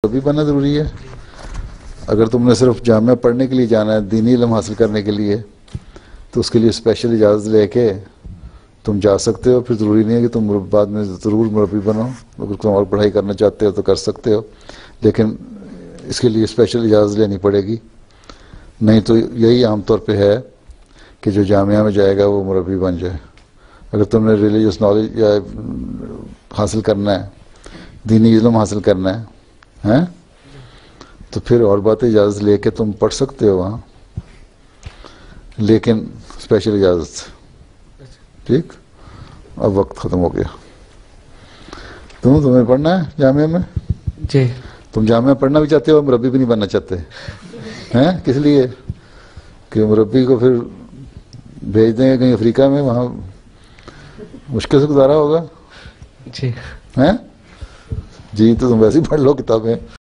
مربی بننا ضروری ہے. اگر تم نے صرف جامعہ پڑھنے کے لیے جانا ہے، دینی علم حاصل کرنے کے لیے، تو اس کے لیے اسپیشل اجازت لے کے تم جا سکتے ہو. پھر ضروری نہیں ہے کہ تم بعد میں ضرور مربی بنو. اگر تم اور پڑھائی کرنا چاہتے ہو تو کر سکتے ہو، لیکن اس کے لیے اسپیشل اجازت لینی پڑے گی. نہیں تو یہی عام طور پہ ہے کہ جو جامعہ میں جائے گا وہ مربی بن جائے. اگر تم نے ریلیجیس نالج یا حاصل کرنا ہے، دینی علم حاصل کرنا ہے تو پھر اور بات اجازت لے کے تم پڑھ سکتے ہو وہاں، لیکن اسپیشل اجازت سے. ٹھیک، اب وقت ختم ہو گیا. تمہیں پڑھنا ہے جامعہ میں؟ جی. تم جامعہ پڑھنا بھی چاہتے ہو، مربی بھی نہیں بننا چاہتے ہیں؟ کس لیے؟ کہ مربی کو پھر بھیج دیں گے کہیں افریقہ میں، وہاں مشکل سے گزارا ہوگا. جی. ہیں جی، تو تم ویسے ہی پڑھ لو کتابیں.